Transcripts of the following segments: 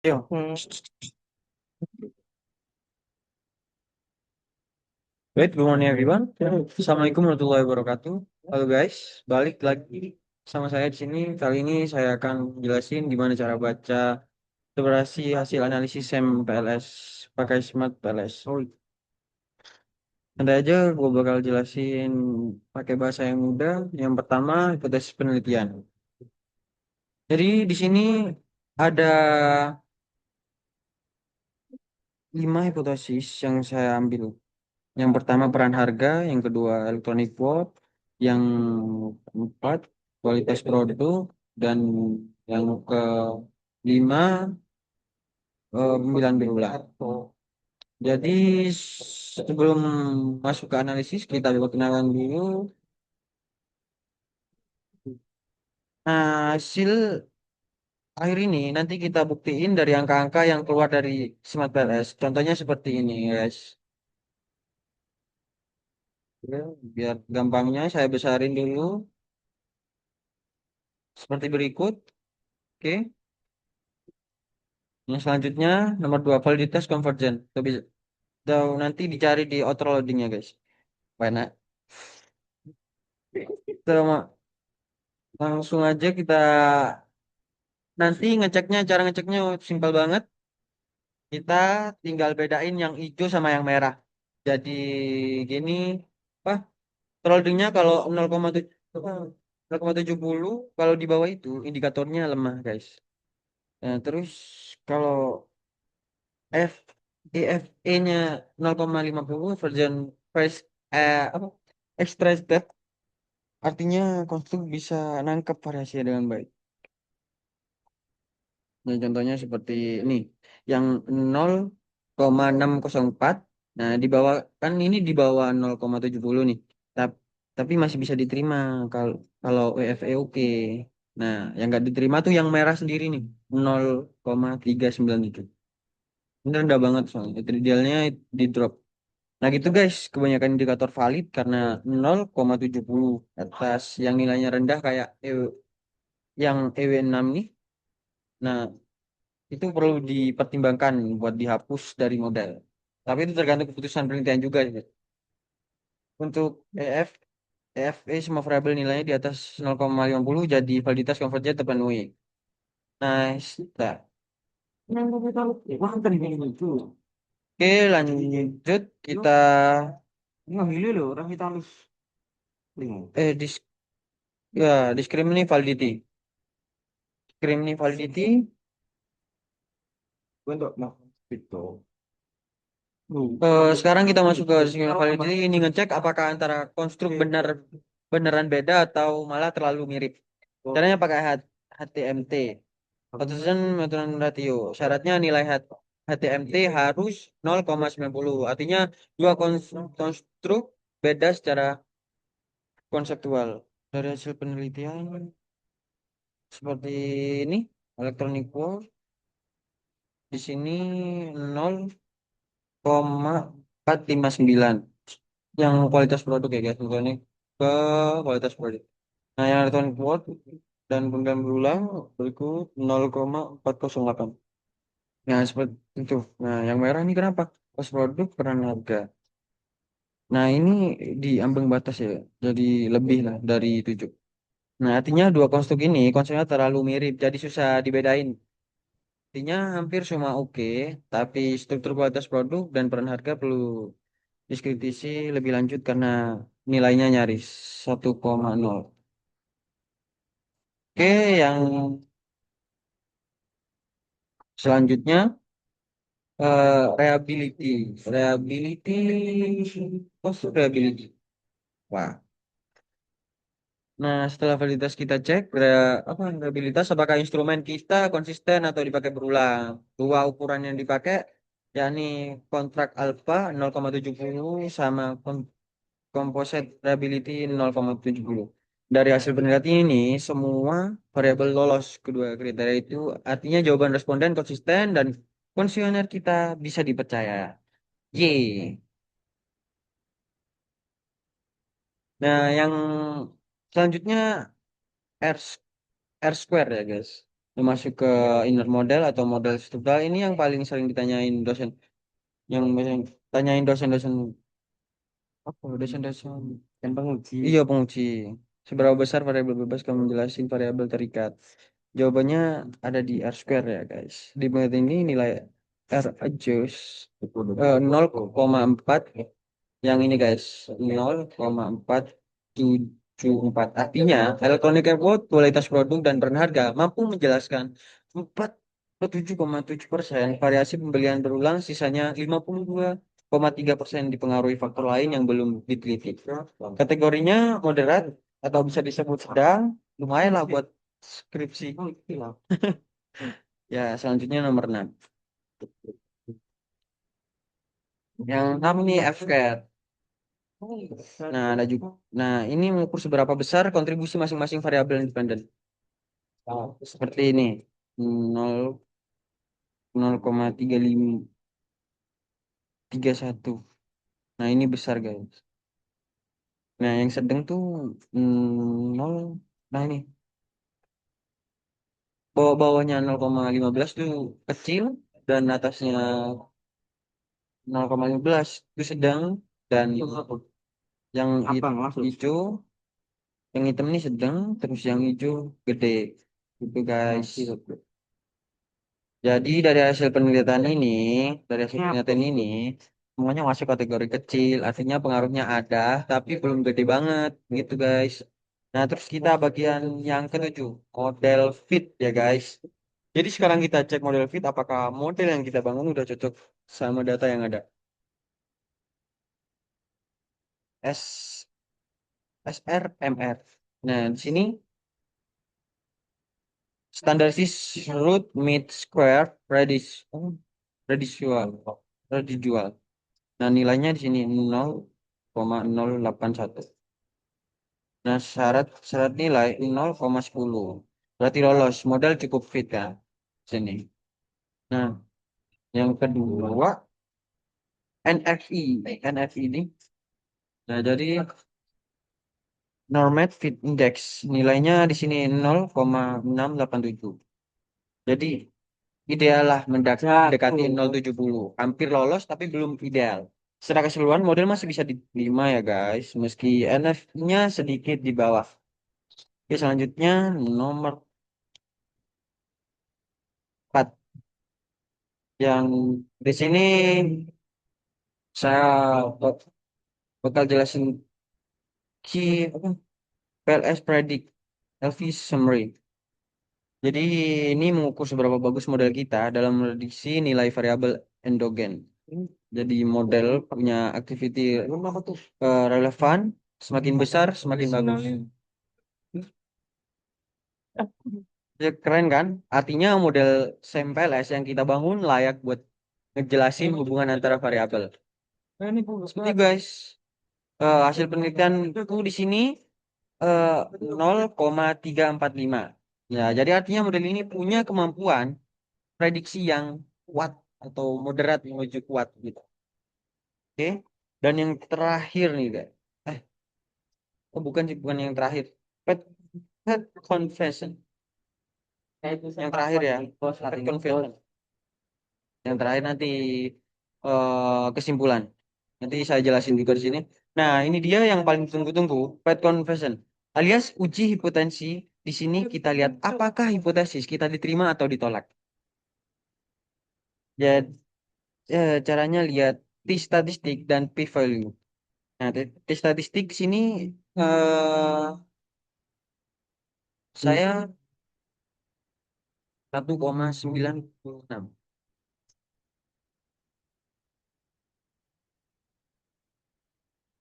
Yo. Wait, good morning everyone. Assalamualaikum warahmatullahi wabarakatuh. Halo guys, balik lagi sama saya di sini. Kali ini saya akan jelasin gimana cara baca elaborasi hasil analisis SEM PLS pakai Smart PLS. Nanti aja gue bakal jelasin pakai bahasa yang mudah. Yang pertama, hipotesis penelitian. Jadi di sini ada 5 hipotesis yang saya ambil. Yang pertama peran harga, yang kedua electronic board, yang keempat kualitas produk, dan yang kelima pemilihan berulang. Jadi sebelum masuk ke analisis kita perkenalan dulu. Nah, hasil akhir ini nanti kita buktiin dari angka-angka yang keluar dari Smart PLS. Contohnya seperti ini, guys. Oke, biar gampangnya saya besarin dulu seperti berikut. Oke. Yang selanjutnya nomor 2 validitas convergen. Tuh, nanti dicari di auto loadingnya guys. Mana? Langsung aja kita nanti ngeceknya, cara ngeceknya simpel banget. Kita tinggal bedain yang hijau sama yang merah. Jadi gini, apa? Loadingnya kalau 0,7 apa, 0,70, kalau di bawah itu indikatornya lemah guys. Nah, terus kalau F EFE-nya 0,50 version price apa extracted, artinya konstruk bisa nangkep variasinya dengan baik. Nah, contohnya seperti ini, yang 0,604. Nah, di bawah, kan ini di bawah 0,70 nih. Tapi, tapi masih bisa diterima kalau kalau WFE oke. Nah, yang nggak diterima tuh yang merah sendiri nih, 0,397. Ini rendah banget soalnya. Itu idealnya di drop. Nah gitu guys, kebanyakan indikator valid karena 0,70 atas yang nilainya rendah kayak yang EW6 nih. Nah, itu perlu dipertimbangkan buat dihapus dari model. Tapi itu tergantung keputusan penelitian juga. Ya. Untuk EFE semua variabel nilainya di atas 0,50 jadi validitas convergen terpenuhi. Nice. Nah, oke, lanjut kita dis ya discriminate validity. Discriminate validity. Sekarang kita masuk ke sinyal validity ini ngecek apakah antara konstruk beneran beda atau malah terlalu mirip. Caranya pakai HTMT, Hudson Metron Ratio. Syaratnya nilai HTMT harus 0,90. Artinya dua konstruk beda secara konseptual. Dari hasil penelitian seperti ini, electronic world di sini 0,459 yang kualitas produk ya guys, ini ke kualitas produk. Nah, yang return quote dan pembelian berulang berikut 0,408. Nah, seperti itu. Nah, yang merah ini kenapa? Pas produk peran harga. Nah, ini di ambang batas ya, jadi lebih lah dari 7. Nah, artinya dua konstruk ini konsepnya terlalu mirip, jadi susah dibedain. Artinya hampir semua oke, tapi struktur kualitas produk dan peran harga perlu diskritisi lebih lanjut karena nilainya nyaris 1,0. Oke, yang selanjutnya reliability. Reliability, reliability. Wah. Nah, setelah validitas kita cek, apa reliabilitas apakah instrumen kita konsisten atau dipakai berulang. Dua ukuran yang dipakai, yakni kontrak alpha 0,70 sama composite reliability 0,70. Dari hasil penelitian ini, semua variabel lolos kedua kriteria itu, artinya jawaban responden konsisten dan kuesioner kita bisa dipercaya. Yeay. Nah, yang selanjutnya R, R square ya, guys. Masuk ke inner model atau model struktural ini yang paling sering ditanyain dosen, yang biasanya tanyain dosen-dosen apa dosen-dosen yang penguji. iya penguji. Seberapa besar variabel bebas kamu menjelaskan variabel terikat? Jawabannya ada di R square ya guys. Di menit ini nilai R adjust 0,4 yang ini guys 0,474. Artinya electronic artwork kualitas produk dan berharga mampu menjelaskan 47,7% variasi pembelian berulang, sisanya 52,3% dipengaruhi faktor lain yang belum diteliti. Kategorinya moderat atau bisa disebut sedang, lumayan lah buat skripsi. Ya, selanjutnya nomor 6. Yang 6 nih F-squared. Nah, ada juga. Nah, ini mengukur seberapa besar kontribusi masing-masing variabel independen. Seperti ini. 0,3531. Nah, ini besar, guys. Nah, yang sedang tuh 0. Nah, ini bawah-bawahnya 0,15 tuh kecil dan atasnya 0,15 itu sedang dan yang Abang langsung. hijau, yang hitam ini sedang, terus yang hijau gede. Gitu, guys. Jadi dari hasil penelitian ini, semuanya masuk kategori kecil, artinya pengaruhnya ada, tapi belum gede banget, gitu guys. Nah, terus kita bagian yang ketujuh, model fit ya guys. Jadi sekarang kita cek model fit, apakah model yang kita bangun udah cocok sama data yang ada. S, SRMR. Nah, di sini standards root mean square radius, residual. Nah, nilainya di sini 0,081. Nah, syarat syarat nilai 0,10. Berarti lolos, modal cukup fit kan? Sini. Nah, yang kedua NFI. NFI ini. Nah, jadi Normative Fit Index nilainya di sini 0,687. Jadi ideal lah mendekati 0,70. Hampir lolos tapi belum ideal. Secara keseluruhan model masih bisa diterima ya guys, meski NF-nya sedikit di bawah. Oke, selanjutnya nomor 4. Yang di sini saya bakal jelasin apa? PLS Predict LV Summary. Jadi ini mengukur seberapa bagus model kita dalam prediksi nilai variabel endogen. Jadi model punya activity relevan, semakin besar semakin bagus. Ya, keren kan? Artinya model SAMPLS yang kita bangun layak buat ngejelasin hubungan antara variabel. Seperti guys, hasil penelitian itu di sini eh, 0,345. Ya, jadi artinya model ini punya kemampuan prediksi yang kuat atau moderat menuju kuat gitu. Oke. Dan yang terakhir nih, guys. Eh, oh bukan sih, bukan yang terakhir. Pet, pet confession. Yang terakhir ya, pet confession. Yang terakhir nanti kesimpulan. Nanti saya jelasin juga di sini. Nah, ini dia yang paling ditunggu-tunggu, pet confession. Alias uji hipotensi. Di sini kita lihat apakah hipotesis kita diterima atau ditolak. Jadi, caranya lihat T statistik dan P value. Nah, T statistik di sini saya 1,96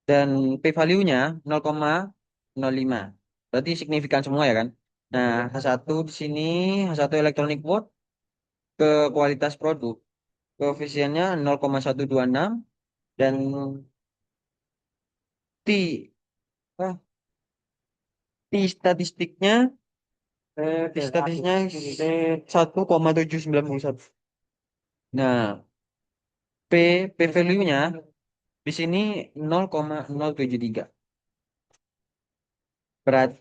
dan P value-nya 0,05. Berarti signifikan semua ya kan? Nah, H1 di sini H1 electronic board ke kualitas produk koefisiennya 0,126 dan T ah, T statistiknya T statistiknya 1,791. Nah, P value-nya di sini 0,073. Berat,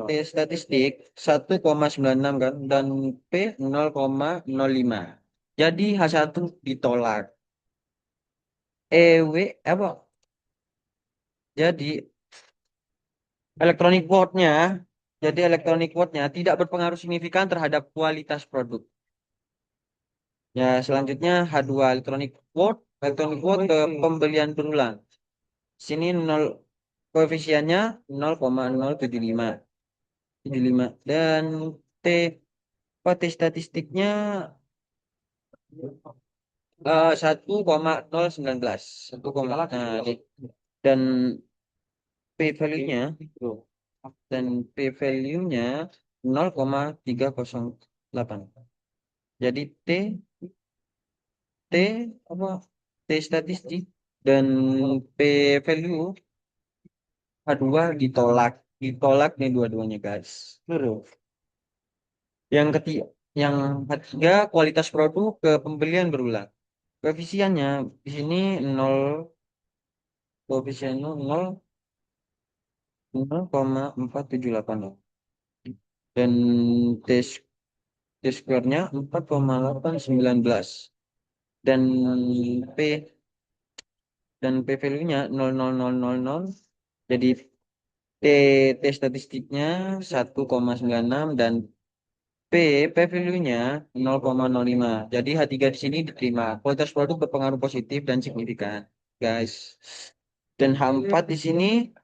T statistik 1,96 kan dan P 0,05. Jadi H1 ditolak. EW apa? Jadi Electronic vote-nya, jadi electronic vote-nya tidak berpengaruh signifikan terhadap kualitas produk. Ya, selanjutnya H2 electronic vote ke pembelian berulang. Sini 0 koefisiennya 0,075 75 dan T T statistiknya 1,019 1, nah, dan P value-nya dan P value-nya 0,308. Jadi T apa T statistik dan P value H2 ditolak. Ditolak nih dua-duanya guys. Terus yang ketiga yang ketiga kualitas produk ke pembelian berulang. Koefisiennya di sini 0 koefisiennya 0,478 dan T, T square-nya 4,819 dan P P value-nya 0,0000. Jadi T, T statistiknya 1,96 dan P, P value-nya 0,05. Jadi H3 di sini diterima. Kualitas produk berpengaruh positif dan signifikan, guys. Dan H4 di sini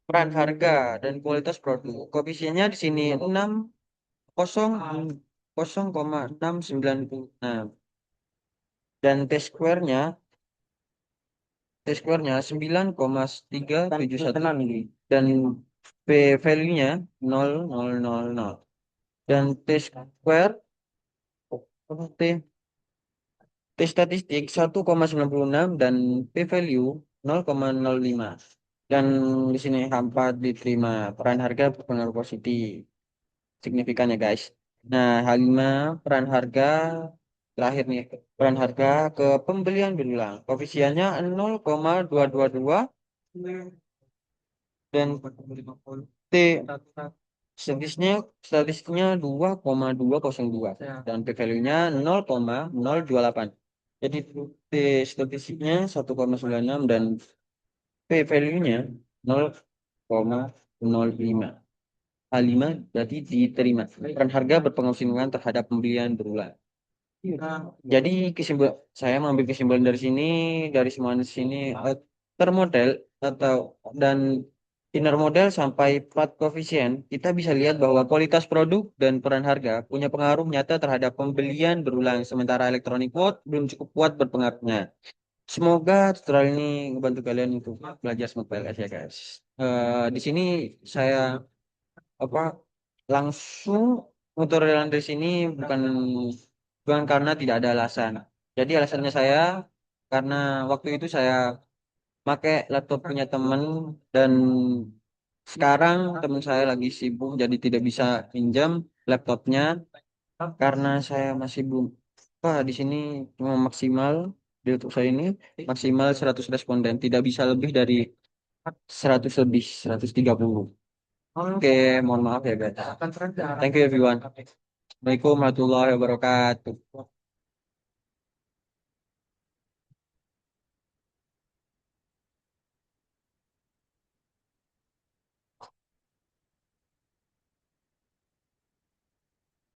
peran harga dan kualitas produk. Koefisiennya di sini 0,696 dan T square-nya 9,371 dan P value-nya 0,000 dan T T T statistik 1,96 dan P value 0,05 dan di sini hampa diterima peran harga berpengaruh positif signifikan ya guys. Nah, H5 peran harga terakhir nih peran harga ke pembelian berulang koefisiennya 0,222 dan T statistiknya 2,202 dan P value-nya 0,028. Jadi T statistiknya 1,96 dan P value-nya 0,05. A5 berarti diterima. Peran harga berpengaruh signifikan terhadap pembelian berulang. Jadi saya mengambil kesimpulan dari sini, dari semua di sini, termodel atau dan inner model sampai plat koefisien, kita bisa lihat bahwa kualitas produk dan peran harga punya pengaruh nyata terhadap pembelian berulang, sementara electronic vote belum cukup kuat berpengaruhnya. Semoga tutorial ini membantu kalian untuk belajar smart PLS ya guys. Di sini saya apa langsung tutorial dari sini bukan karena tidak ada alasan. Jadi alasannya saya karena waktu itu saya pakai laptop punya temen dan sekarang teman saya lagi sibuk jadi tidak bisa pinjam laptopnya karena saya masih belum di sini cuma maksimal di laptop saya ini maksimal 100 responden tidak bisa lebih dari 100 lebih 130. Oke, mohon maaf ya guys. Thank you everyone. Assalamualaikum warahmatullahi wabarakatuh.